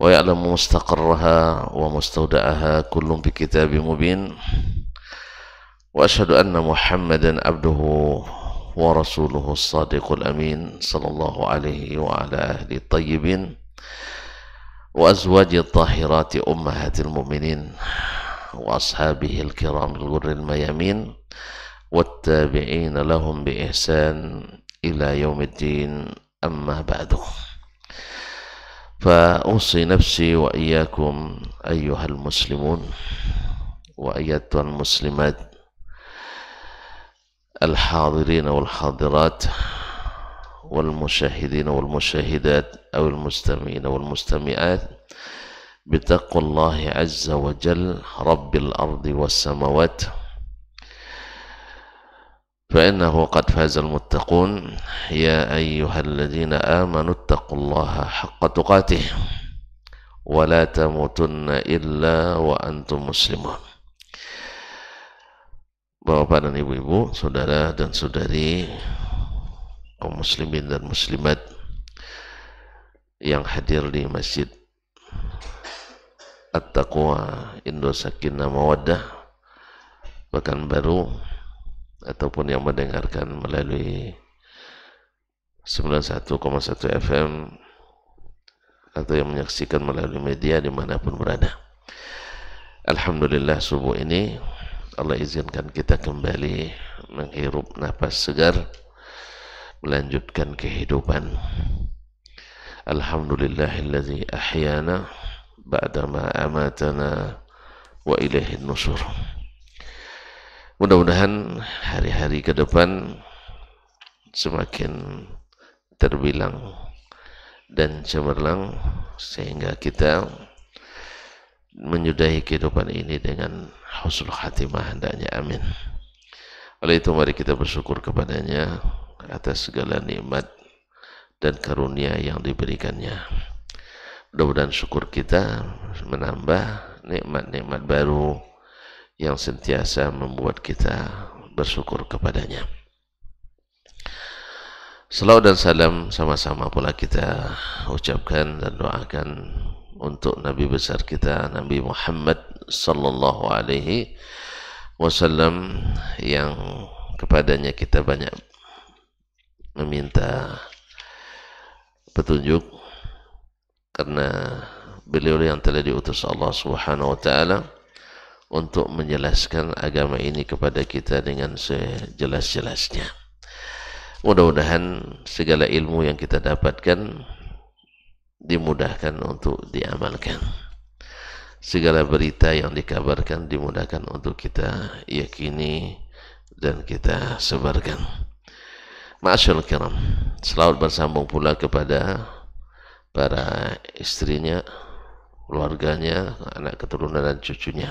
ويعلم مستقرها ومستودعها كل بكتاب مبين وأشهد أن محمدا عبده ورسوله الصادق الأمين صلى الله عليه وعلى آله الطيبين وأزواج الطاهرات أمهات المؤمنين وأصحابه الكرام الغر الميامين والتابعين لهم بإحسان إلى يوم الدين أما بعد فأوصي نفسي وإياكم أيها المسلمون وأيتها المسلمات الحاضرين والحاضرات والمشاهدين والمشاهدات أو المستمعين والمستمعات بتقوى الله عز وجل رب الأرض والسماوات فإنه قد فاز المتقون يا أيها الذين آمنوا اتقوا الله حق تقاته ولا تموتن إلا وأنتم مسلمون. Bapak dan ibu-ibu, saudara dan saudari, kaum muslimin dan muslimat yang hadir di Masjid At-Taqwa Indo Sakinah Mawaddah Pekanbaru ataupun yang mendengarkan melalui 91,1 FM atau yang menyaksikan melalui media dimanapun berada. Alhamdulillah subuh ini Allah izinkan kita kembali menghirup nafas segar, melanjutkan kehidupan. Alhamdulillahillazi ahyana ba'dama amatana wa ilaihin nusur. Mudah-mudahan hari-hari ke depan semakin terbilang dan cemerlang sehingga kita menyudahi kehidupan ini dengan husnul khatimah hendaknya, amin. Oleh itu mari kita bersyukur kepadanya atas segala nikmat dan karunia yang diberikannya. Mudah-mudahan syukur kita menambah nikmat-nikmat baru yang sentiasa membuat kita bersyukur kepadanya. Salawat dan salam sama-sama pula kita ucapkan dan doakan untuk Nabi besar kita, Nabi Muhammad sallallahu alaihi wasallam, yang kepadanya kita banyak meminta petunjuk karena beliau yang telah diutus Allah Subhanahu wa taala untuk menjelaskan agama ini kepada kita dengan sejelas-jelasnya. Mudah-mudahan segala ilmu yang kita dapatkan dimudahkan untuk diamalkan. Segala berita yang dikabarkan dimudahkan untuk kita yakini dan kita sebarkan. Ma'asyarul kiram, selawat bersambung pula kepada para istrinya, keluarganya, anak keturunan dan cucunya,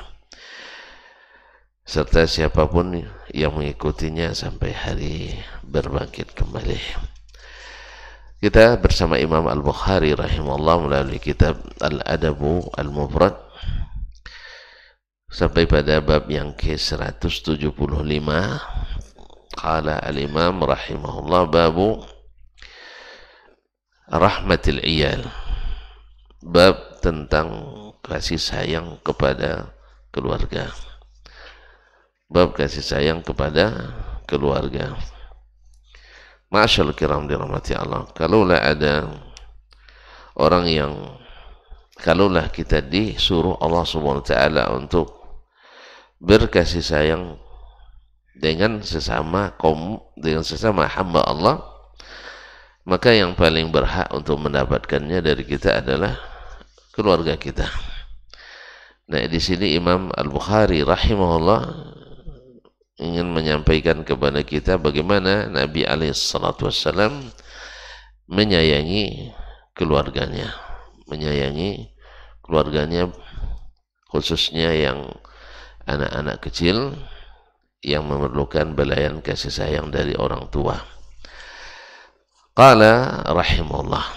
serta siapapun yang mengikutinya sampai hari berbangkit kembali. Kita bersama Imam Al-Bukhari rahimahullah melalui kitab Al-Adabu Al-Mufrad sampai pada bab yang ke-175. Qala al-Imam rahimahullah babu rahmatil iyal, bab tentang kasih sayang kepada keluarga. Bab kasih sayang kepada keluarga. Ma'asyarul kiram dirahmati Allah, kalaulah ada orang yang, kalaulah kita disuruh Allah Subhanahu wa taala untuk berkasih sayang dengan sesama kaum, dengan sesama hamba Allah, maka yang paling berhak untuk mendapatkannya dari kita adalah keluarga kita. Nah, di sini Imam Al-Bukhari rahimahullah ingin menyampaikan kepada kita bagaimana Nabi alaihissalatu wassalam menyayangi keluarganya, khususnya yang anak-anak kecil yang memerlukan belayan kasih sayang dari orang tua. Qala rahimahullah,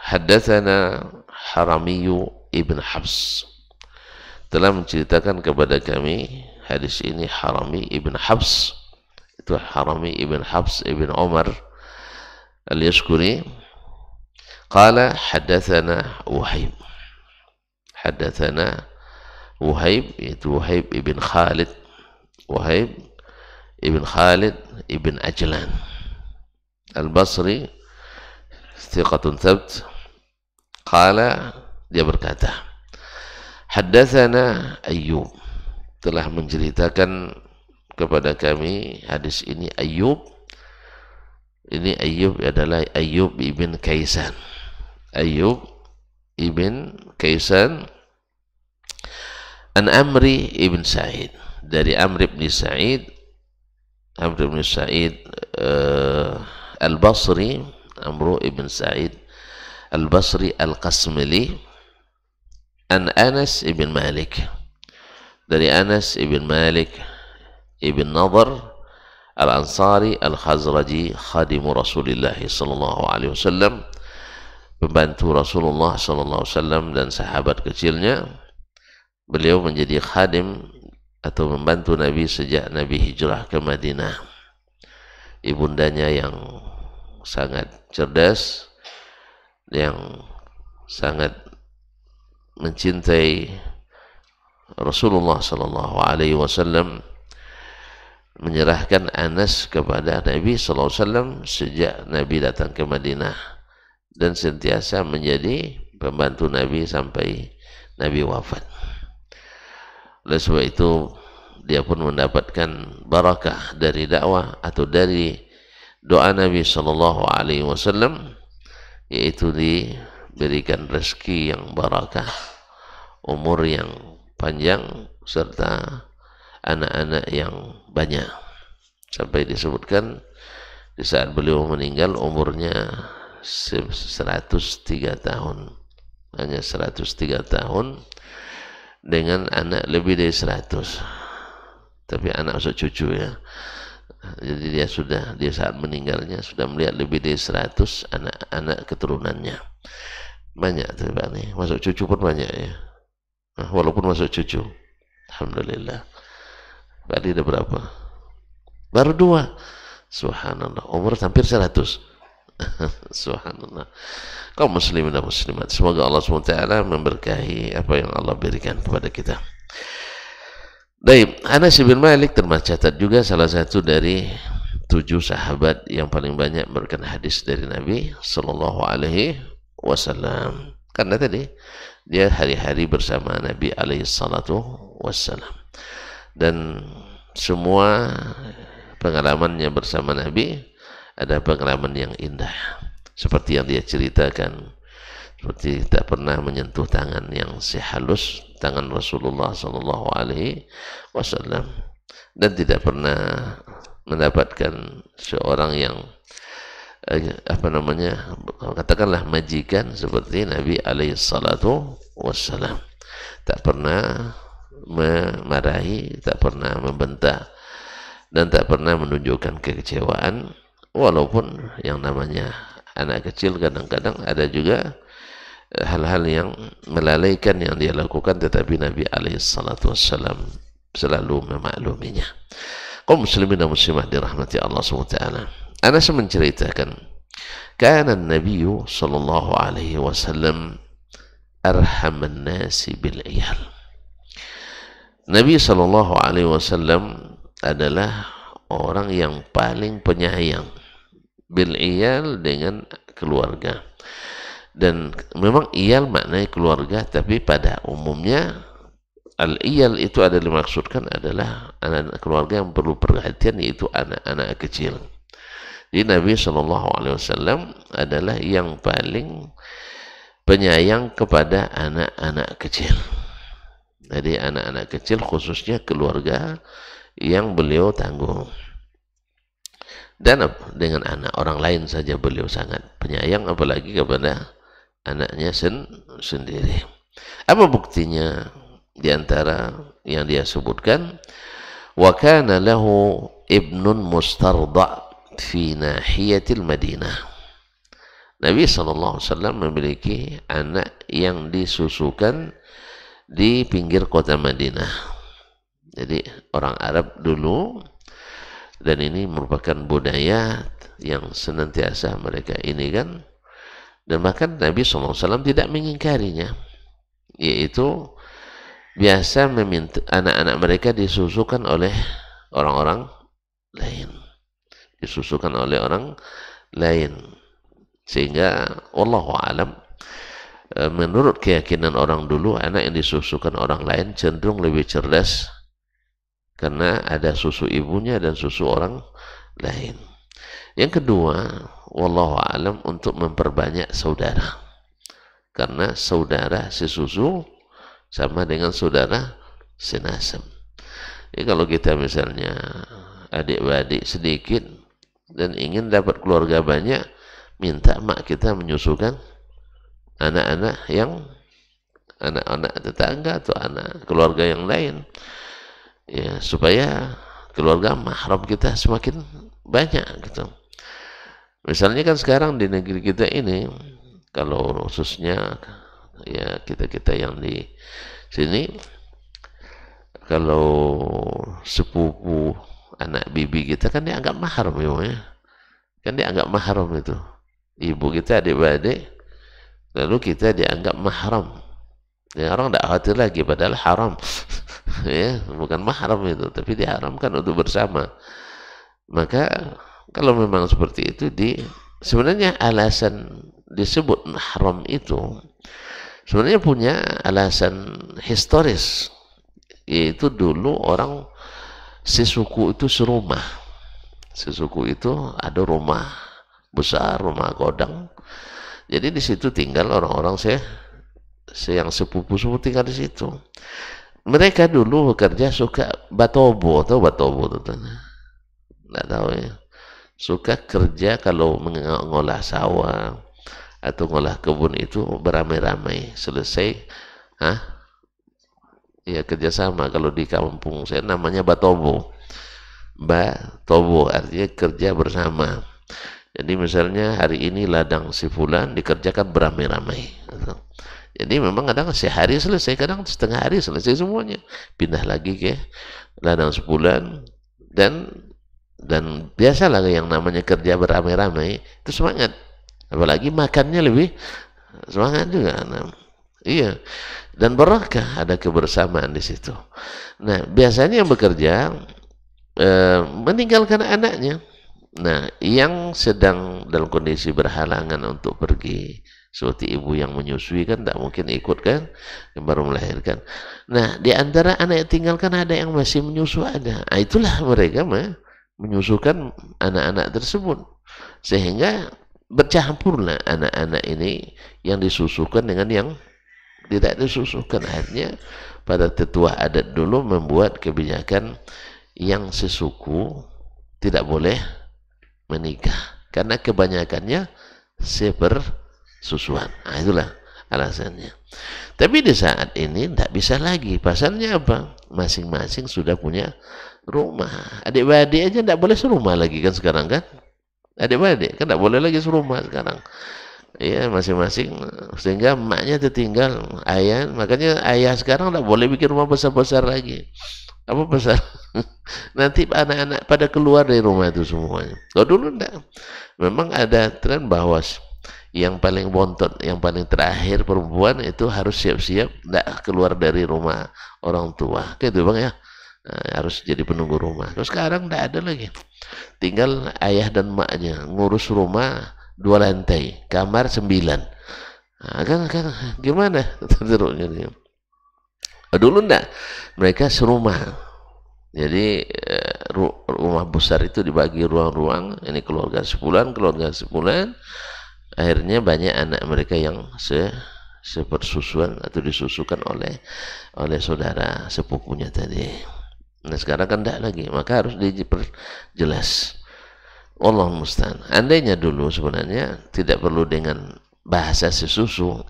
haddatsana Haramiyu ibn Habs, telah menceritakan kepada kami hadis ini Harami ibn Habs, itu Harami ibn Habs ibn Umar al-Yashkuri. Qala haddatsana Wahib. Haddatsana Wahib, yaitu Wahib ibn Khalid. Wahib ibn Khalid ibn Ajlan Al-Basri, thiqatun thabt. Qala, dia berkata, haddatsana Ayyub, telah menceritakan kepada kami hadis ini Ayyub. Ini Ayyub adalah Ayyub ibn Kaisan. Ayyub ibn Kaisan an Amri ibn Sa'id, dari Amr ibn Sa'id. Amr ibn Sa'id Al-Basri, Amr ibn Sa'id Al-Basri Al-Qasmili, an Anas ibn Malik, dari Anas ibn Malik ibn Nadhr Al-Ansari Al-Khazraji, khadimu Rasulullah sallallahu alaihi wasallam, pembantu Rasulullah sallallahu alaihi wasallam dan sahabat kecilnya. Beliau menjadi khadim atau membantu Nabi sejak Nabi hijrah ke Madinah. Ibundanya yang sangat cerdas, yang sangat mencintai Rasulullah sallallahu alaihi wasallam, menyerahkan Anas kepada Nabi sallallahu alaihi wasallam sejak Nabi datang ke Madinah, dan sentiasa menjadi pembantu Nabi sampai Nabi wafat. Oleh sebab itu dia pun mendapatkan barakah dari dakwah atau dari doa Nabi sallallahu alaihi wasallam, yaitu diberikan rezeki yang barakah, umur yang panjang, serta anak-anak yang banyak. Sampai disebutkan di saat beliau meninggal umurnya 103 tahun, hanya 103 tahun, dengan anak lebih dari 100. Tapi anak maksud cucu ya. Jadi dia saat meninggalnya sudah melihat lebih dari 100 anak-anak keturunannya. Banyak tuh Pak nih, masuk cucu pun banyak ya. Walaupun masuk cucu, alhamdulillah. Tadi ada berapa? Baru 2. Subhanallah, umur hampir 100. Subhanallah. Kaum muslimin dan muslimat, semoga Allah SWT memberkahi apa yang Allah berikan kepada kita. Baik, Anas bin Malik tercatat juga salah satu dari 7 sahabat yang paling banyak memberikan hadis dari Nabi sallallahu alaihi wasallam. Karena tadi dia hari-hari bersama Nabi alaihi salatu wassalam, dan semua pengalamannya bersama Nabi ada pengalaman yang indah, seperti yang dia ceritakan, seperti tak pernah menyentuh tangan yang sehalus tangan Rasulullah sallallahu alaihi wasallam, dan tidak pernah mendapatkan seorang yang katakanlah majikan seperti Nabi alaihi salatu wassalam. Tak pernah memarahi, tak pernah membentak, dan tak pernah menunjukkan kekecewaan. Walaupun yang namanya anak kecil kadang-kadang ada juga hal-hal yang melalaikan yang dia lakukan, tetapi Nabi alaihi salatu wassalam selalu memakluminya. Kaum muslimin dan muslimat dirahmati Allah SWT. Anas menceritakan, kana Nabi sallallahu alaihi wasallam arhaman nasi bil iyal. Nabi sallallahu alaihi wasallam adalah orang yang paling penyayang bil iyal, dengan keluarga. Dan memang iyal maknanya keluarga, tapi pada umumnya al-iyal itu adalah dimaksudkan adalah anak-anak keluarga yang perlu perhatian, yaitu anak-anak kecil. Jadi Nabi SAW adalah yang paling penyayang kepada anak-anak kecil. Jadi anak-anak kecil khususnya keluarga yang beliau tanggung. Dan dengan anak orang lain saja beliau sangat penyayang, apalagi kepada anaknya sendiri. Apa buktinya? Di antara yang dia sebutkan, wa kana lahu ibnun mustarda fi nahiyatil Madinah. Nabi SAW memiliki anak yang disusukan di pinggir kota Madinah. Jadi orang Arab dulu, dan ini merupakan budaya yang senantiasa mereka ini kan, Dan bahkan Nabi SAW tidak mengingkarinya, yaitu biasa meminta anak-anak mereka disusukan oleh orang-orang lain, disusukan oleh orang lain, sehingga wallahu alam, menurut keyakinan orang dulu, anak yang disusukan orang lain cenderung lebih cerdas karena ada susu ibunya dan susu orang lain. Yang kedua, wallahu alam, untuk memperbanyak saudara, karena saudara sesusu sama dengan saudara senasab. Ya, kalau kita misalnya adik-adik sedikit dan ingin dapat keluarga banyak, minta mak kita menyusukan anak-anak tetangga atau anak keluarga yang lain, ya, supaya keluarga mahram kita semakin banyak gitu. Misalnya kan sekarang di negeri kita ini, kalau khususnya ya kita yang di sini, kalau sepupu anak bibi kita kan dianggap mahram ya, kan dianggap mahram itu. Ibu kita adik-adik, lalu kita dianggap mahram. Ya, orang tidak khawatir lagi, padahal haram. Ya, bukan mahram itu, tapi diharamkan untuk bersama. Maka kalau memang seperti itu, sebenarnya alasan disebut mahram itu sebenarnya punya alasan historis, yaitu dulu orang sesuku itu serumah. Sesuku itu ada rumah besar, rumah godang. Jadi di situ tinggal orang-orang yang sepupu-sepupu tinggal di situ. Mereka dulu bekerja suka batobo, atau batobo itu nggak tahu ya. Suka kerja kalau mengolah sawah atau ngolah kebun itu beramai-ramai. Selesai, ya kerjasama. Kalau di kampung saya namanya batobo. Batobo artinya kerja bersama. Jadi misalnya hari ini ladang si fulan dikerjakan beramai-ramai. Jadi memang kadang sehari selesai, kadang setengah hari selesai semuanya. Pindah lagi ke ladang sebulan, dan biasalah yang namanya kerja beramai-ramai itu semangat. Apalagi makannya lebih semangat juga. Nah, iya. Dan berkah, ada kebersamaan di situ. Nah, biasanya yang bekerja meninggalkan anaknya. Nah, yang sedang dalam kondisi berhalangan untuk pergi, seperti ibu yang menyusui kan tidak mungkin ikut kan, yang baru melahirkan. Nah, di antara anak yang tinggalkan ada yang masih menyusu ada. Nah, itulah mereka menyusukan anak-anak tersebut, sehingga bercampurlah anak-anak ini yang disusukan dengan yang tidak disusukan. Akhirnya pada tetua adat dulu membuat kebijakan yang sesuku tidak boleh menikah karena kebanyakannya sepersusuan. Nah, itulah alasannya. Tapi di saat ini tidak bisa lagi. Pasalnya apa? Masing-masing sudah punya rumah. Adik-adik aja tidak boleh serumah lagi kan sekarang kan? Adik-adik kan tidak boleh lagi serumah sekarang. Ya, masing-masing, sehingga emaknya tertinggal, ayah. Makanya ayah sekarang tidak boleh bikin rumah besar-besar lagi. Apa besar? Nanti anak-anak pada keluar dari rumah itu semuanya. Kalau dulu tidak. Memang ada tren bahwa yang paling bontot, yang paling terakhir perempuan itu harus siap-siap tidak keluar dari rumah orang tua. Gitu bang ya. Nah, harus jadi penunggu rumah. Terus sekarang tidak ada lagi. Tinggal ayah dan emaknya ngurus rumah 2 lantai, kamar 9. Nah, kan gimana terusnya? Dulu enggak, mereka serumah. Jadi rumah besar itu dibagi ruang-ruang. Ini keluarga sebulan. Akhirnya banyak anak mereka yang sepersusuan atau disusukan oleh saudara sepupunya tadi. Nah, sekarang kan enggak lagi, maka harus diperjelas. Allah musta'an. Andainya dulu sebenarnya tidak perlu dengan bahasa sesusu,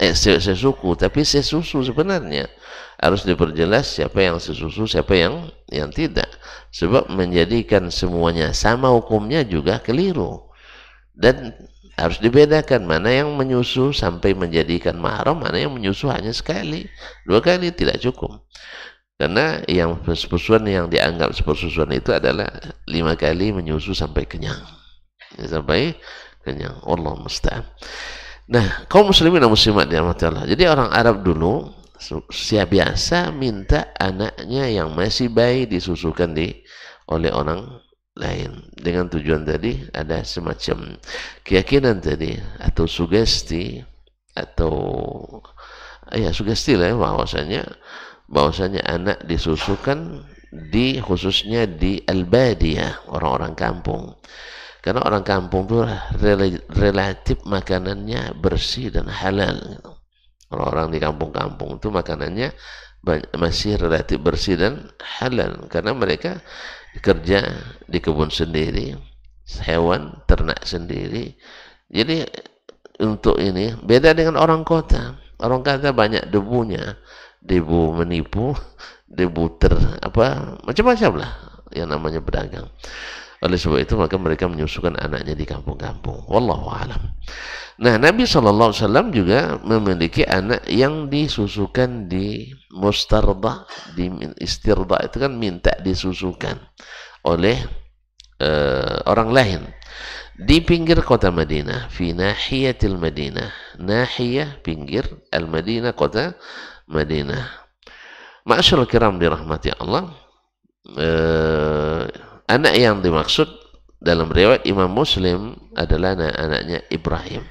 tapi sesusu sebenarnya harus diperjelas siapa yang sesusu, siapa yang tidak. Sebab menjadikan semuanya sama hukumnya juga keliru. Dan harus dibedakan mana yang menyusu sampai menjadikan mahram, mana yang menyusu hanya sekali, 2 kali tidak cukup. Karena yang sepersusuan yang dianggap sepersusuan itu adalah 5 kali menyusu sampai kenyang. Sampai kenyang. Allah musta'an. Nah, kaum muslimin dan muslimat ya Allah. Jadi orang Arab dulu biasa minta anaknya yang masih bayi disusukan oleh orang lain dengan tujuan tadi ada semacam keyakinan tadi atau sugesti atau ya sugesti lah ya, bahwasanya anak disusukan khususnya di al-badiyah, orang-orang kampung. Karena orang kampung itu relatif makanannya bersih dan halal. Orang-orang di kampung-kampung itu makanannya masih relatif bersih dan halal. Karena mereka kerja di kebun sendiri, hewan, ternak sendiri. Jadi untuk ini beda dengan orang kota. Orang kota banyak debunya, debu menipu, debu macam-macam lah yang namanya pedagang. Oleh sebab itu maka mereka menyusukan anaknya di kampung-kampung. Wallahu a'lam. Nah, Nabi SAW juga memiliki anak yang disusukan di mustarda, di istirda itu kan minta disusukan oleh orang lain di pinggir kota Madinah, fi nahiyatil Madinah. Nahiyah pinggir, al-Madinah kota Madinah. Ma'asyiral kiram dirahmati Allah. Anak yang dimaksud dalam riwayat Imam Muslim adalah anaknya Ibrahim,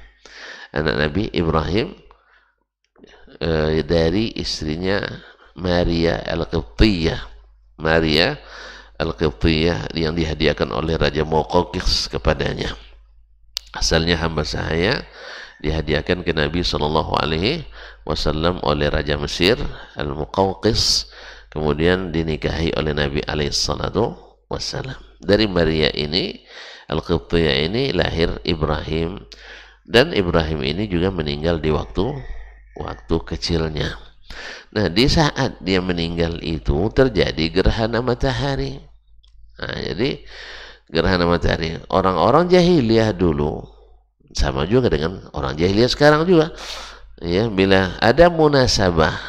anak Nabi Ibrahim dari istrinya Maria Al-Qibtiyah. Maria Al-Qibtiyah yang dihadiahkan oleh Raja Muqawqis kepadanya. Asalnya hamba sahaya, dihadiahkan ke Nabi SAW oleh Raja Mesir Al-Muqawqis, kemudian dinikahi oleh Nabi SAW. Dari Maria ini, Al-Qibtiyah ini lahir Ibrahim, dan Ibrahim ini juga meninggal di waktu kecilnya. Nah, di saat dia meninggal itu terjadi gerhana matahari. Nah, jadi gerhana matahari, orang-orang jahiliyah dulu sama juga dengan orang jahiliyah sekarang juga. Ya, bila ada munasabah,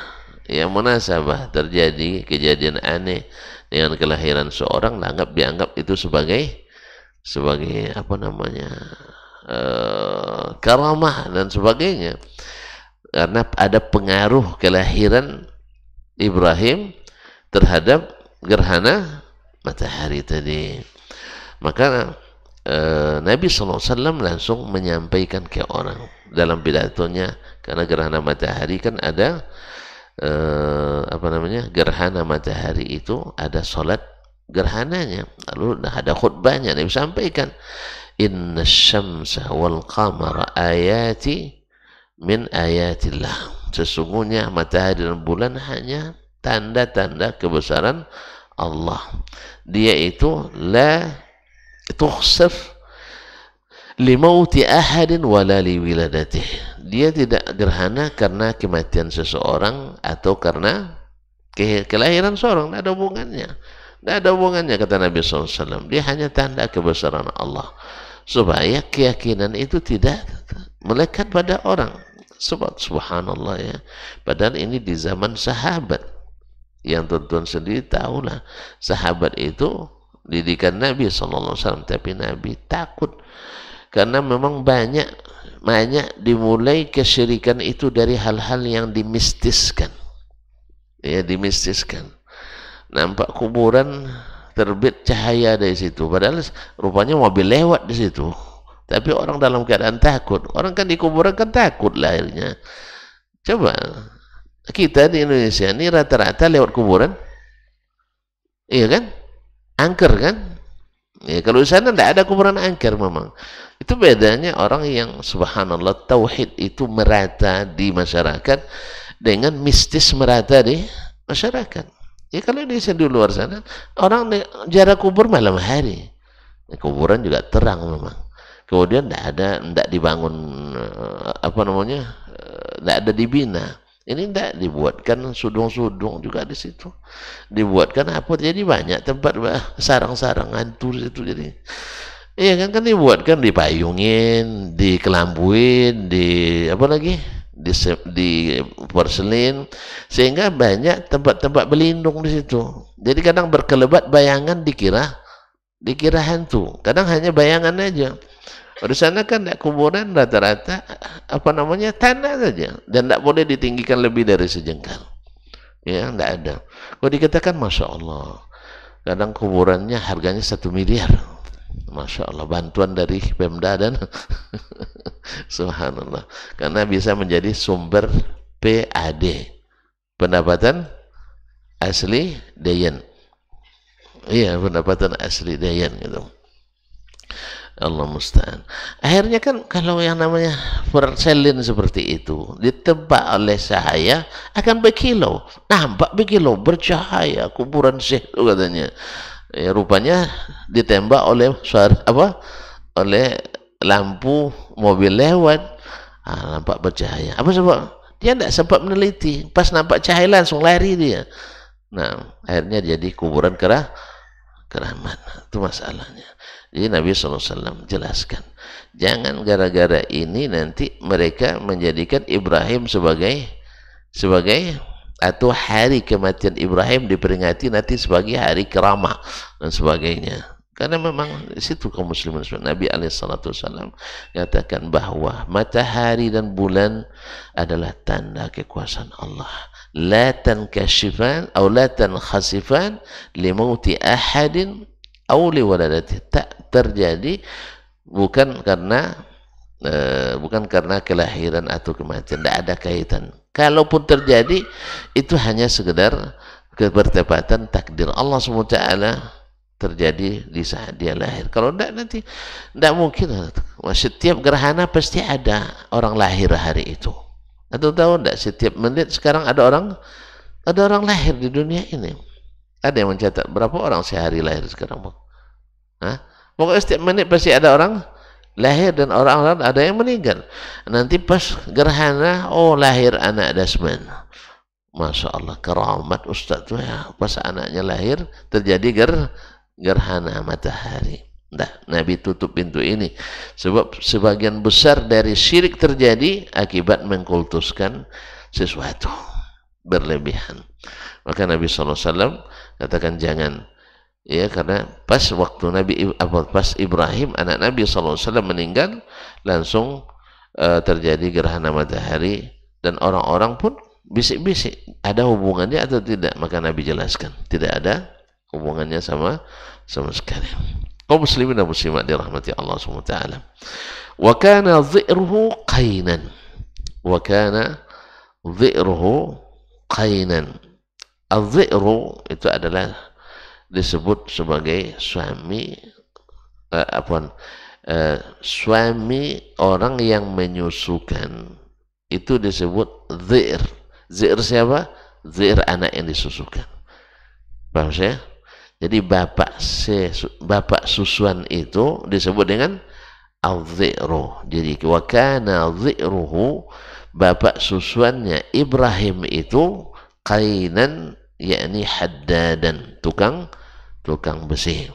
terjadi kejadian aneh dengan kelahiran seorang, dianggap itu sebagai karamah dan sebagainya, karena ada pengaruh kelahiran Ibrahim terhadap gerhana matahari tadi. Maka Nabi SAW langsung menyampaikan ke orang dalam pidatonya, karena gerhana matahari kan ada gerhana matahari itu ada solat gerhananya, lalu ada khutbahnya. Nabi sampaikan, inna syamsa wal qamara ayati min ayatillah, sesungguhnya matahari dan bulan hanya tanda-tanda kebesaran Allah. Dia itu la tuhsaf limauti ahadin wala liwiladatih. Dia tidak gerhana karena kematian seseorang atau karena kelahiran seorang. Tidak ada hubungannya. Tidak ada hubungannya, kata Nabi SAW. Dia hanya tanda kebesaran Allah, supaya keyakinan itu tidak melekat pada orang. Sebab subhanallah ya, padahal ini di zaman sahabat, yang tuan-tuan sendiri tahulah, sahabat itu didikan Nabi SAW, tapi Nabi takut karena memang banyak dimulai kesyirikan itu dari hal-hal yang dimistiskan. Ya, dimistiskan. Nampak kuburan, terbit cahaya dari situ, padahal rupanya mobil lewat di situ, tapi orang dalam keadaan takut. Orang kan di kuburan kan takut lahirnya. Coba kita di Indonesia ini rata-rata lewat kuburan, iya kan, angker kan. Ya, kalau di sana tidak ada kuburan angker memang. Itu bedanya orang yang subhanallah tauhid itu merata di masyarakat dengan mistis merata di masyarakat. Ya, kalau di luar sana orang jarak kubur malam hari, ya, kuburan juga terang memang. Kemudian tidak dibangun tidak ada dibina. Ini tidak dibuatkan sudung-sudung juga di situ. Dibuatkan apa? Jadi banyak tempat sarang-sarang hantu di situ. Jadi, iya kan dibuatkan, dipayungin, dikelambuin, di porselin, sehingga banyak tempat-tempat berlindung di situ. Jadi kadang berkelebat bayangan dikira hantu. Kadang hanya bayangan aja. Di sana kan kuburan rata-rata apa namanya tanah saja dan tidak boleh ditinggikan lebih dari sejengkal. Ya, tidak ada. Kalau dikatakan Masya Allah, kadang kuburannya harganya 1 miliar. Masya Allah, bantuan dari Pemda dan subhanallah, karena bisa menjadi sumber PAD, pendapatan asli Dayan. Iya, pendapatan asli Dayan gitu. Allah musta'an. Akhirnya kan kalau yang namanya perselin seperti itu ditebak oleh cahaya akan berkilau, nampak berkilau, bercahaya kuburan Syekh itu katanya. Ya, rupanya ditembak oleh suara apa? Oleh lampu mobil lewat, nampak bercahaya. Apa sebab? Dia tidak sempat meneliti, pas nampak cahaya langsung lari dia. Nah, akhirnya jadi kuburan keramat. Itu masalahnya. Jadi Nabi SAW jelaskan, jangan gara-gara ini nanti mereka menjadikan Ibrahim sebagai atau hari kematian Ibrahim diperingati nanti sebagai hari keramah dan sebagainya. Karena memang di situ kaum muslimin, Nabi SAW katakan bahwa matahari dan bulan adalah tanda kekuasaan Allah. La tankashifan atau la tankhasifan limauti ahadin atau liwaladati. Tak terjadi bukan karena kelahiran atau kematian, tidak ada kaitan. Kalaupun terjadi itu hanya sekedar kebertepatan takdir Allah SWT terjadi di saat dia lahir. Kalau tidak nanti tidak mungkin. Setiap gerhana pasti ada orang lahir hari itu. Atau tahu tidak, setiap menit sekarang ada orang lahir di dunia ini. Ada yang mencatat berapa orang sehari lahir sekarang? Pokoknya setiap menit pasti ada orang lahir dan orang-orang ada yang meninggal. Nanti pas gerhana, lahir anak Dasman. Masya Allah, keramat Ustaz tuh ya. Pas anaknya lahir terjadi gerhana matahari. Nah, Nabi tutup pintu ini sebab sebagian besar dari syirik terjadi akibat mengkultuskan sesuatu berlebihan. Maka Nabi SAW katakan jangan, ya, karena pas waktu pas Ibrahim anak Nabi SAW meninggal langsung terjadi gerhana matahari dan orang-orang pun bisik-bisik ada hubungannya atau tidak. Maka Nabi jelaskan tidak ada hubungannya sama sekali. Kaum muslimin dan muslimat dirahmati Allah SWT. Wa kana dhi'ruhu qainan. Wa kana dhi'ruhu qainan. Al-dhi'ru itu adalah disebut sebagai suami suami orang yang menyusukan. Itu disebut dhi'r. Dhi'r siapa? Dhi'r anak yang disusukan. Paham saya? Jadi bapak susuan itu disebut dengan al-dhi'ru. Jadi wa kana dhi'ruhu, bapak susuannya Ibrahim itu qainan, yakni haddadan, tukang besi.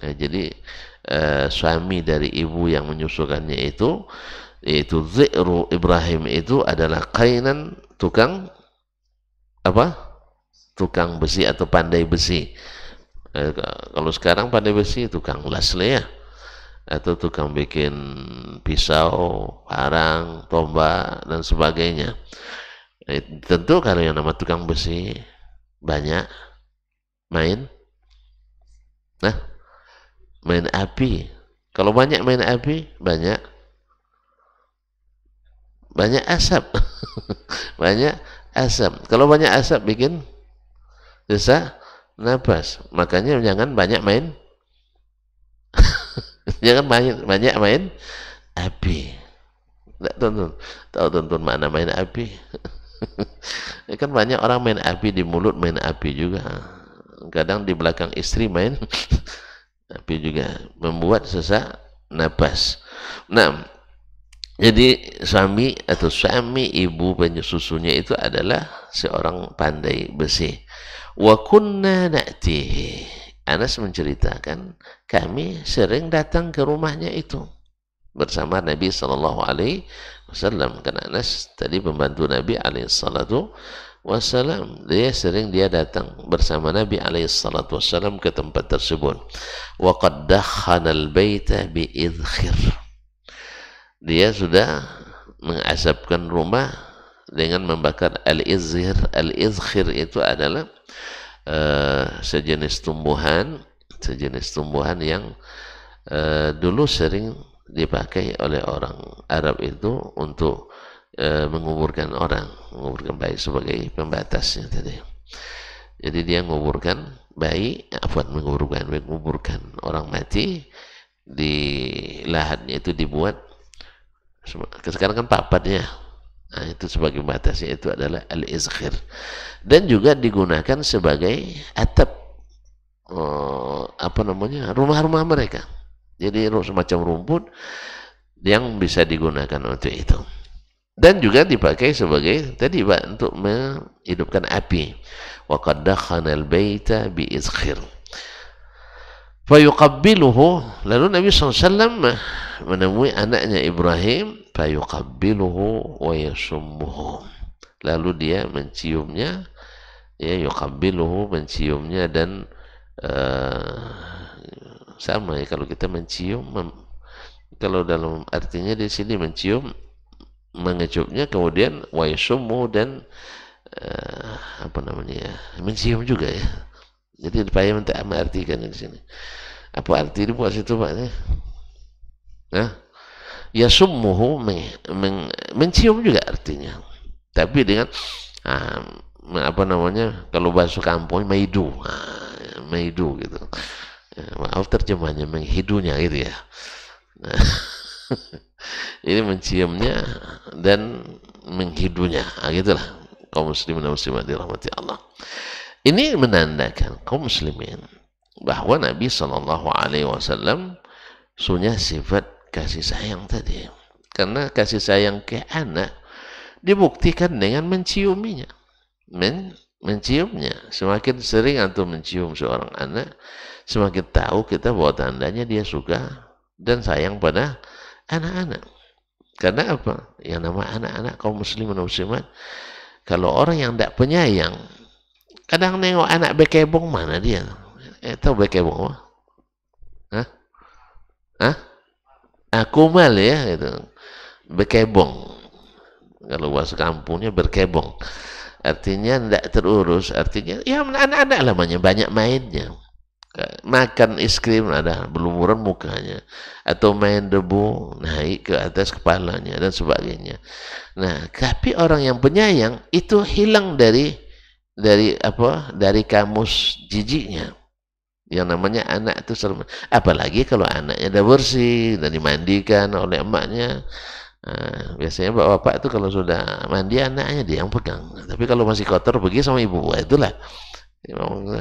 Nah, jadi suami dari ibu yang menyusukannya itu yaitu dhi'ru Ibrahim itu adalah qainan, tukang besi atau pandai besi. Kalau sekarang pandai besi tukang las ya, atau tukang bikin pisau, parang, tombak dan sebagainya. Tentu kalau yang nama tukang besi banyak main api. Kalau banyak main api, banyak asap. Banyak asap. Kalau banyak asap bikin sesak nafas. Makanya jangan banyak main banyak main api. Tahu tuntun mana main api? Kan banyak orang main api di mulut, main api juga. Kadang di belakang istri main api juga, membuat sesak napas. Nah, jadi suami atau suami ibu penyusunya itu adalah seorang pandai besi. Wa kunna na'tihi. Anas menceritakan kami sering datang ke rumahnya itu bersama Nabi SAW. Karena Anas tadi pembantu Nabi SAW, dia datang bersama Nabi SAW ke tempat tersebut. Wa qad dakhana al-baita bi idkhir. dia sudah mengasapkan rumah dengan membakar al-izhir. Al-izhir itu adalah sejenis tumbuhan yang dulu sering dipakai oleh orang Arab itu untuk menguburkan bayi sebagai pembatasnya tadi. Jadi dia menguburkan orang mati di lahannya itu dibuat, sekarang kan papannya, nah, itu sebagai batasnya itu adalah al-izkhir, dan juga digunakan sebagai atap rumah-rumah mereka. Jadi semacam rumput yang bisa digunakan untuk itu, dan juga dipakai sebagai tadi Pak untuk menghidupkan api. Wa qad dakhana al-baita bi izkhir fayuqabbiluhu, lalu Nabi SAW menemui anaknya Ibrahim, fayuqabbiluhu wa yasummuhu, lalu dia menciumnya, ya, yuqabbiluhu, menciumnya, dan sama ya kalau kita mencium, kalau dalam artinya di sini mencium, mengecupnya, kemudian wa yasummuhu, dan mencium juga ya. Jadi payah minta mengartikan di sini. Apa arti di buat situ Pak? Yasummuhu, mencium juga artinya. Tapi dengan kalau bahasa kampung maidu. Maidu gitu. Maaf terjemahnya, menghidunya gitu ya. Ini menciumnya dan menghidunya. Gitulah kaum muslimin dan muslimat dirahmati Allah. Ini menandakan kaum muslimin bahwa Nabi SAW punya sifat kasih sayang tadi. Karena kasih sayang ke anak dibuktikan dengan menciuminya. Menciumnya. Semakin sering antum mencium seorang anak, semakin tahu kita bahwa tandanya dia suka dan sayang pada anak-anak. Karena apa? Yang nama anak-anak kaum muslimin dan muslimat, kalau orang yang tidak penyayang, kadang nengok anak bekebong, mana dia? Tahu bekebong apa? Kumal ya, gitu. Bekebong. Kalau bahasa kampungnya berkebong. Artinya tidak terurus. Artinya ya anak-anak lamanya banyak mainnya. Makan es krim ada berlumuran mukanya, atau main debu naik ke atas kepalanya dan sebagainya. Nah, tapi orang yang penyayang itu hilang dari kamus jijiknya. Yang namanya anak itu serem. Apalagi kalau anaknya udah bersih dan dimandikan oleh emaknya. Biasanya bapak itu kalau sudah mandi anaknya dia yang pegang. Tapi kalau masih kotor pergi sama ibu. Itulah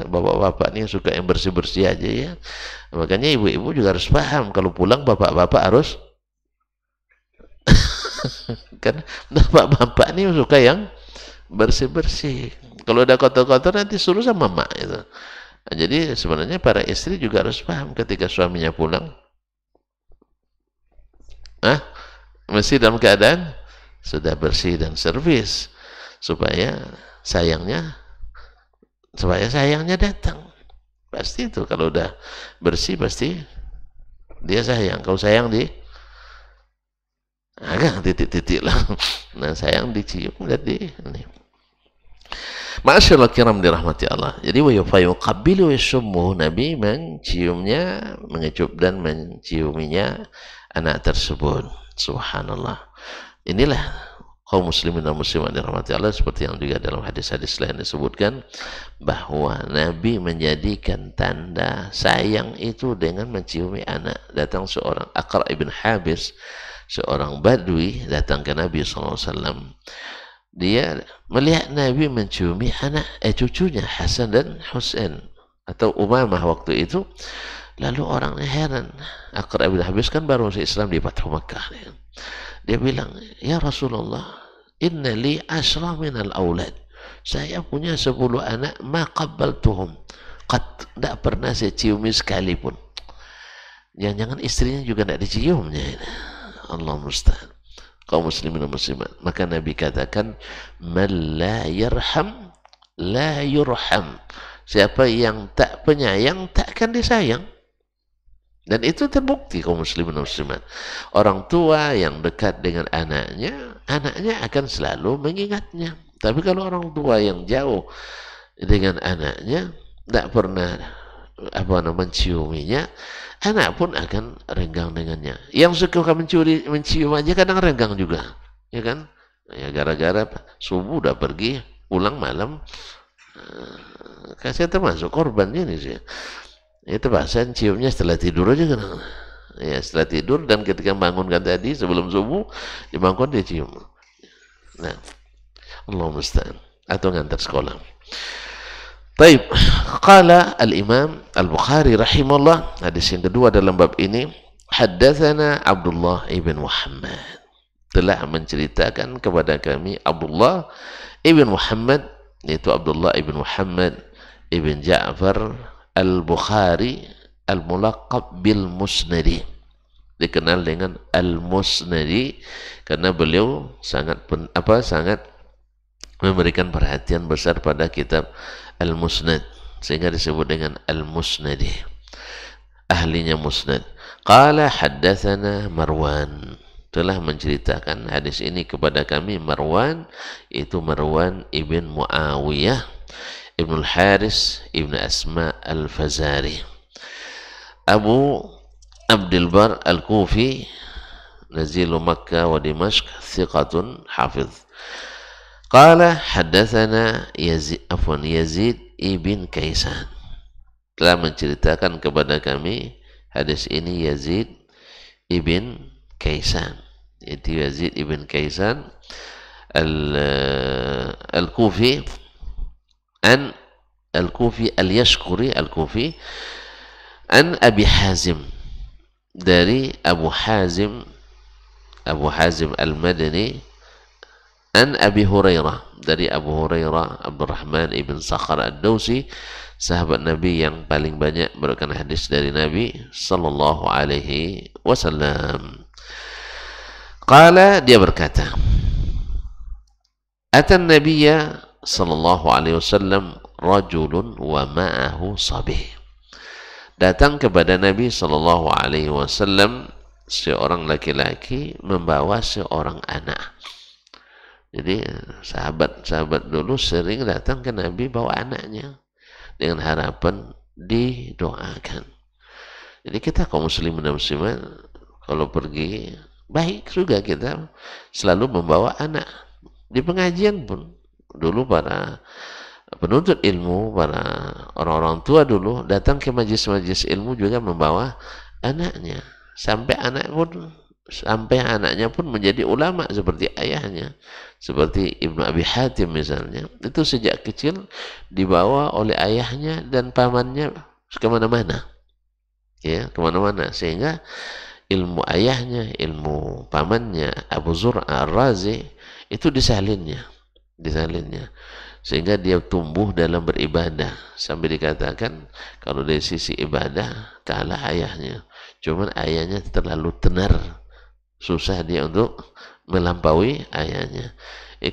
bapak-bapak ini suka yang bersih-bersih aja ya. Makanya ibu-ibu juga harus paham, kalau pulang bapak-bapak harus kan bapak-bapak ini suka yang bersih-bersih. Kalau udah kotor-kotor nanti suruh sama mak itu. Nah, jadi sebenarnya para istri juga harus paham ketika suaminya pulang, mesti dalam keadaan sudah bersih dan servis, supaya sayangnya datang. Pasti itu kalau udah bersih pasti dia sayang. Kalau sayang agak titik-titik lah. Nah, sayang dicium dan ini. Masyaallah kiram dirahmati Allah. Jadi wa yuqabbilu yasummu, Nabi menciumnya, mengecup dan menciuminya anak tersebut. Subhanallah. Inilah kaum muslimin dan muslimat dirahmati Allah, seperti yang juga dalam hadis-hadis lain disebutkan bahwa Nabi menjadikan tanda sayang itu dengan menciumi anak. Datang seorang Aqra' ibn Habis, seorang badui datang ke Nabi SAW. Dia melihat Nabi menciumi cucunya Hasan dan Husain atau Umamah waktu itu. Lalu orangnya heran. Aqra' ibn Habis kan baru masuk Islam di Fathu Makkah. Dia bilang, ya Rasulullah, inna li asra minal aulad. Saya punya 10 anak, ma qabbaltuhum. Tidak pernah saya ciumi sekalipun. Jangan-jangan istrinya juga tidak diciumnya. Allah musta'an. Kaum muslimin dan muslimat. Maka Nabi katakan, man la yarham, la yurham. Siapa yang tak penyayang, takkan disayang. Dan itu terbukti kaum muslimin dan muslimat. Orang tua yang dekat dengan anaknya, anaknya akan selalu mengingatnya. Tapi kalau orang tua yang jauh dengan anaknya, tidak pernah menciuminya, anak pun akan renggang dengannya. Yang suka mencium aja kadang renggang juga, ya kan? Ya gara-gara subuh udah pergi, pulang malam, saya termasuk korbannya nih sih. Itu bahasa ciumnya setelah tidur aja kan. Ya setelah tidur dan ketika bangunkan tadi sebelum subuh dibangun dia cium. Nah, Allah musta'an. Atau ngantar sekolah. Baik, qala al-Imam Al-Bukhari rahimahullah, hadis yang kedua dalam bab ini, haddatsana Abdullah ibn Muhammad, telah menceritakan kepada kami Abdullah ibn Muhammad, yaitu Abdullah ibn Muhammad ibn Ja'far Al-Bukhari al-mulaqab bil Musnadi, dikenal dengan Al-Musnadi karena beliau sangat memberikan perhatian besar pada kitab Al-Musnad sehingga disebut dengan Al-Musnadi, ahlinya Musnad. Qala haddatsana Marwan, telah menceritakan hadis ini kepada kami Marwan, itu Marwan ibn Muawiyah ibn al-Haris ibn Asma al-Fazari, Abu Abdul Bar al-Kufi, nazilu Makkah wa Dimashq, thiqatun hafiz. Qala haddatsana Yazid ibn Kaisan, telah menceritakan kepada kami hadis ini Yazid ibn Kaisan, itu Yazid ibn Kaisan al-Kufi al-Kufi al-Yashkuri al-Kufi an Abi Hazim, dari Abu Hazim al-Madani, an Abi Hurairah, dari Abu Hurairah Abdurrahman ibn Sakhar ad-Dawsi, sahabat Nabi yang paling banyak meriwayatkan hadis dari Nabi sallallahu alaihi wasallam. Qala, dia berkata, atan nabiyya sallallahu alaihi wasallam rajulun wa ma'ahu sabih, datang kepada Nabi sallallahu alaihi wasallam seorang laki-laki membawa seorang anak. Jadi sahabat-sahabat dulu sering datang ke Nabi bawa anaknya dengan harapan didoakan. Jadi kita kaum muslimin dan muslimat kalau pergi baik juga kita selalu membawa anak. Di pengajian pun dulu para penuntut ilmu, para orang-orang tua dulu datang ke majlis-majlis ilmu juga membawa anaknya, sampai anaknya pun menjadi ulama seperti ayahnya, seperti Ibnu Abi Hatim misalnya. Itu sejak kecil dibawa oleh ayahnya dan pamannya kemana-mana, ya kemana-mana, sehingga ilmu ayahnya, ilmu pamannya Abu Zur'a Ar-Razi itu disalinnya, sehingga dia tumbuh dalam beribadah sampai dikatakan kalau dari sisi ibadah kalah ayahnya, cuman ayahnya terlalu tenar, susah dia untuk melampaui ayahnya.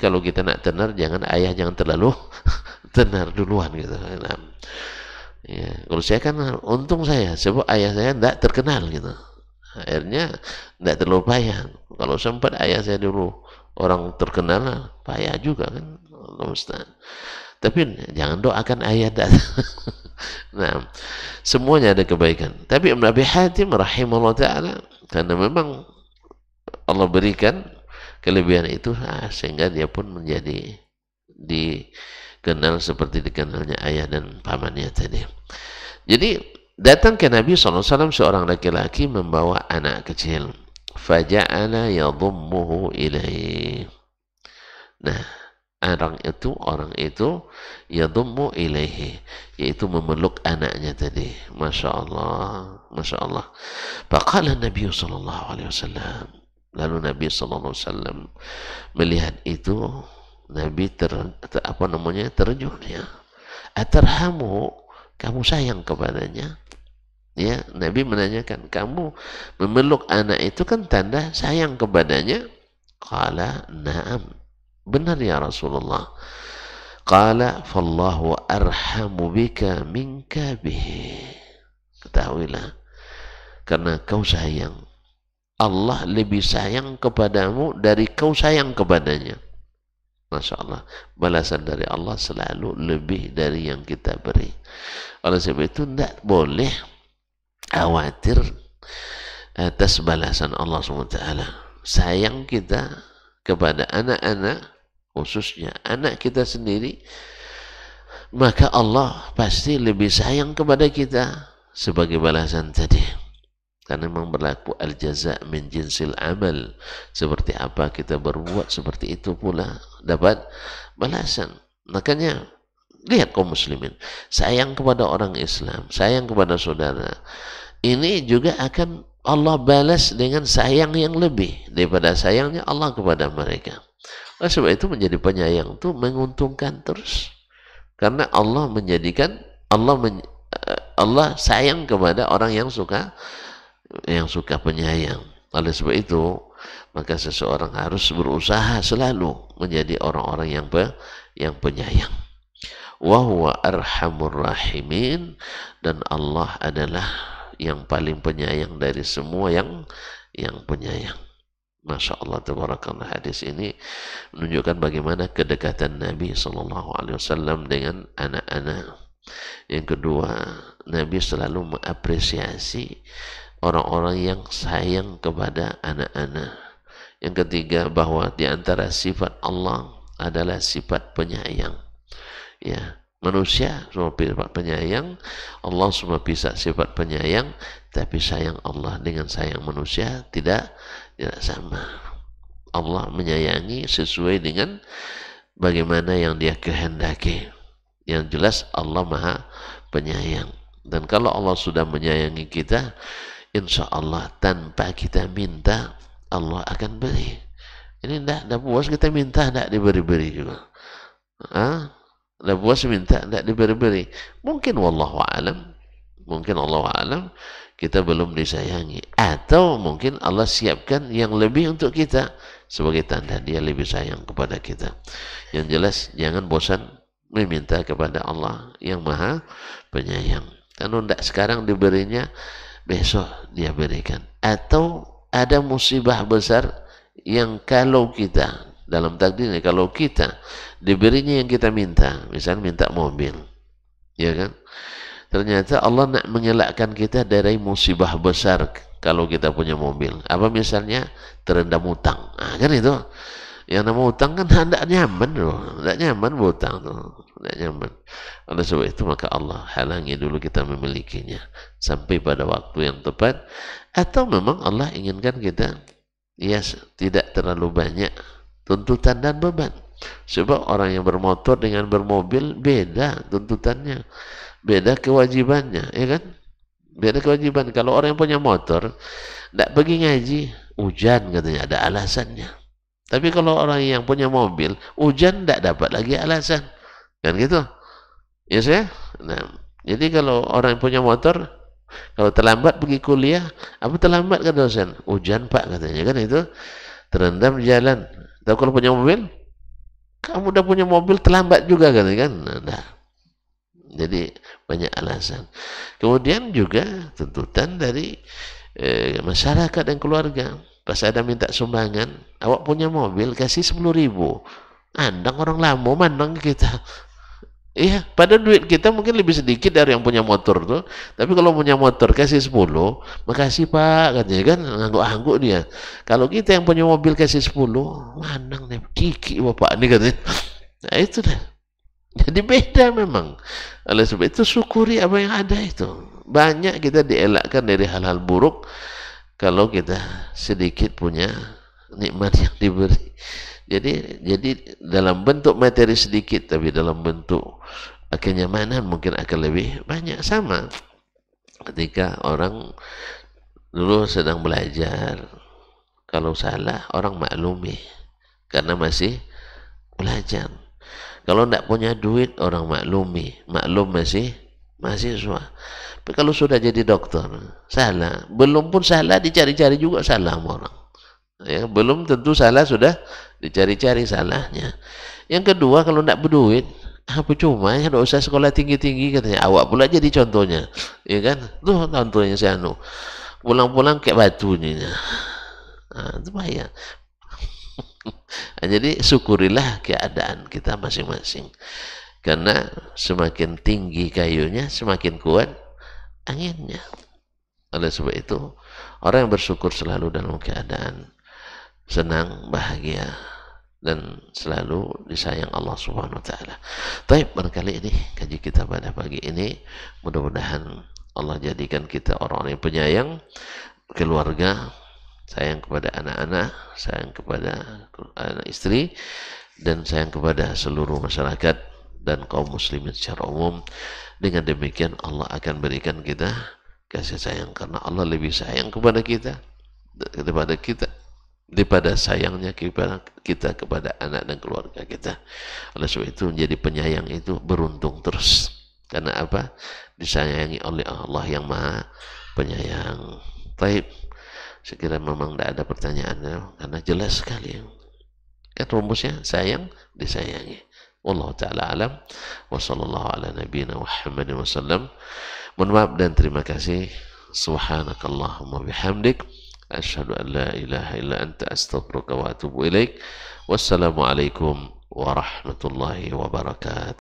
Kalau kita nak tenar, ayah jangan terlalu tenar duluan gitu. Nah, ya, kalau saya kan untung saya, sebab ayah saya tidak terkenal gitu. Akhirnya tidak terlalu payah. Kalau sempat ayah saya dulu orang terkenal, payah juga kan. Tapi jangan doakan ayah nah, semuanya ada kebaikan. Tapi Ibnu Abi Hatim rahimahullah ta'ala, karena memang Allah berikan kelebihan itu, sehingga dia pun menjadi dikenal seperti dikenalnya ayah dan pamannya tadi. Jadi datang ke Nabi SAW seorang laki-laki membawa anak kecil. Faja'ala yadhummuhu ilaih. Nah, orang itu yadhummu ilaihi, yaitu memeluk anaknya tadi. Masya Allah. Faqala Nabi SAW, lalu Nabi SAW melihat itu, Nabi terjun, ya. Atarhamu, kamu sayang kepadanya? Ya, Nabi menanyakan, kamu memeluk anak itu kan tanda sayang kepadanya? Qala na'am, benar ya Rasulullah. Qala fallahu arhamu bika minka bihi. Ketahuilah, karena kau sayang. Allah lebih sayang kepadamu dari kau sayang kepadanya. Masya Allah, balasan dari Allah selalu lebih dari yang kita beri. Oleh sebab itu tidak boleh khawatir atas balasan Allah SWT. Sayang kita kepada anak-anak, khususnya anak kita sendiri, maka Allah pasti lebih sayang kepada kita sebagai balasan tadi. Karena memang berlaku al-jaza' min jinsil amal. Seperti apa kita berbuat, seperti itu pula dapat balasan. Makanya lihat kaum muslimin, sayang kepada orang Islam, sayang kepada saudara, ini juga akan Allah balas dengan sayang yang lebih daripada sayangnya Allah kepada mereka. Oleh sebab itu menjadi penyayang itu menguntungkan terus. Karena Allah menjadikan Allah sayang kepada orang yang suka penyayang. Oleh sebab itu maka seseorang harus berusaha selalu menjadi orang-orang yang penyayang. Wa huwa arhamur rahimin, dan Allah adalah yang paling penyayang dari semua yang penyayang. Masya Allah, tabarakallah. Hadis ini menunjukkan bagaimana kedekatan Nabi SAW dengan anak-anak. Yang kedua, Nabi selalu mengapresiasi orang-orang yang sayang kepada anak-anak. Yang ketiga, bahwa di antara sifat Allah adalah sifat penyayang. Ya, manusia semua sifat penyayang, Allah semua bisa sifat penyayang, tapi sayang Allah dengan sayang manusia tidak sama. Allah menyayangi sesuai dengan bagaimana yang Dia kehendaki. Yang jelas Allah Maha Penyayang. Dan kalau Allah sudah menyayangi kita, insya Allah tanpa kita minta Allah akan beri. Ini tidak puas kita minta, tidak diberi-beri juga. Tidak puas minta, tidak diberi-beri. Mungkin wallahu a'lam, kita belum disayangi, atau mungkin Allah siapkan yang lebih untuk kita sebagai tanda Dia lebih sayang kepada kita. Yang jelas jangan bosan meminta kepada Allah yang Maha Penyayang. Kalau tidak sekarang diberinya, besok Dia berikan. Atau ada musibah besar yang kalau kita dalam takdirnya, kalau kita diberinya yang kita minta, misalnya minta mobil, ya kan, ternyata Allah nak mengelakkan kita dari musibah besar kalau kita punya mobil. Apa misalnya terendam utang, kan itu. Yang nama utang kan tidak nyaman loh, tidak nyaman berutang tuh, tidak nyaman. Oleh sebab itu maka Allah halangi dulu kita memilikinya sampai pada waktu yang tepat. Atau memang Allah inginkan kita tidak terlalu banyak tuntutan dan beban. Sebab orang yang bermotor dengan bermobil beda tuntutannya, beda kewajibannya, ya kan? Beda kewajiban. Kalau orang yang punya motor tidak pergi ngaji, hujan katanya, ada alasannya. Tapi kalau orang yang punya mobil, hujan tidak dapat lagi alasan, kan gitu? Ya saya. Nah, jadi kalau orang yang punya motor, kalau terlambat pergi kuliah, apa terlambat kan dosen? Hujan pak katanya, kan itu, terendam jalan. Tahu kalau punya mobil, kamu udah punya mobil terlambat juga katanya kan? Nah, jadi banyak alasan. Kemudian juga tuntutan dari masyarakat dan keluarga. Pas ada minta sumbangan, awak punya mobil kasih 10.000. Andang orang lama mandang kita. Iya, pada duit kita mungkin lebih sedikit dari yang punya motor tuh. Tapi kalau punya motor kasih 10, makasih pak katanya kan, ngangguk-angguk dia. Kalau kita yang punya mobil kasih 10, mandang nih, kiki bapak ini katanya. Nah itu dah. Jadi beda memang. Oleh sebab itu syukuri apa yang ada itu. Banyak kita dielakkan dari hal-hal buruk kalau kita sedikit punya nikmat yang diberi. Jadi dalam bentuk materi sedikit, tapi dalam bentuk kenyamanan mungkin akan lebih banyak. Sama ketika orang dulu sedang belajar, kalau salah orang maklumi karena masih belajar. Kalau tidak punya duit orang maklumi, maklum masih mahasiswa. Tapi kalau sudah jadi dokter, salah, belum pun salah dicari-cari juga salah orang. Ya, belum tentu salah sudah dicari-cari salahnya. Yang kedua, kalau tidak berduit, apa cuma ya, tidak usah sekolah tinggi-tinggi katanya. Awak pula jadi contohnya, ya kan? Tuh contohnya si anu. pulang-pulang kayak batu nih. Nah, itu bahaya. Nah, jadi syukurilah keadaan kita masing-masing. Karena semakin tinggi kayunya, semakin kuat anginnya. Oleh sebab itu, orang yang bersyukur selalu dalam keadaan senang, bahagia, dan selalu disayang Allah Subhanahu wa taala. Baik, barangkali ini kaji kita pada pagi ini, mudah-mudahan Allah jadikan kita orang-orang yang penyayang keluarga, sayang kepada anak-anak, sayang kepada anak istri, dan sayang kepada seluruh masyarakat dan kaum muslimin secara umum. Dengan demikian Allah akan berikan kita kasih sayang, karena Allah lebih sayang kepada kita daripada sayangnya kita kepada anak dan keluarga kita. Oleh sebab itu menjadi penyayang itu beruntung terus. Karena apa? Disayangi oleh Allah yang Maha Penyayang. Baik, sekiranya memang tidak ada pertanyaan, karena jelas sekali kan rumusnya sayang disayangi. Wallahu ta'ala alam wa sallallahu ala nabiyina Muhammadin wa sallam. Mohon maaf dan terima kasih. Subhanakallahumma bihamdik, asyhadu an la ilaha illa anta, astaghfiruka wa atubu ilaik. Wassalamualaikum warahmatullahi wabarakatuh.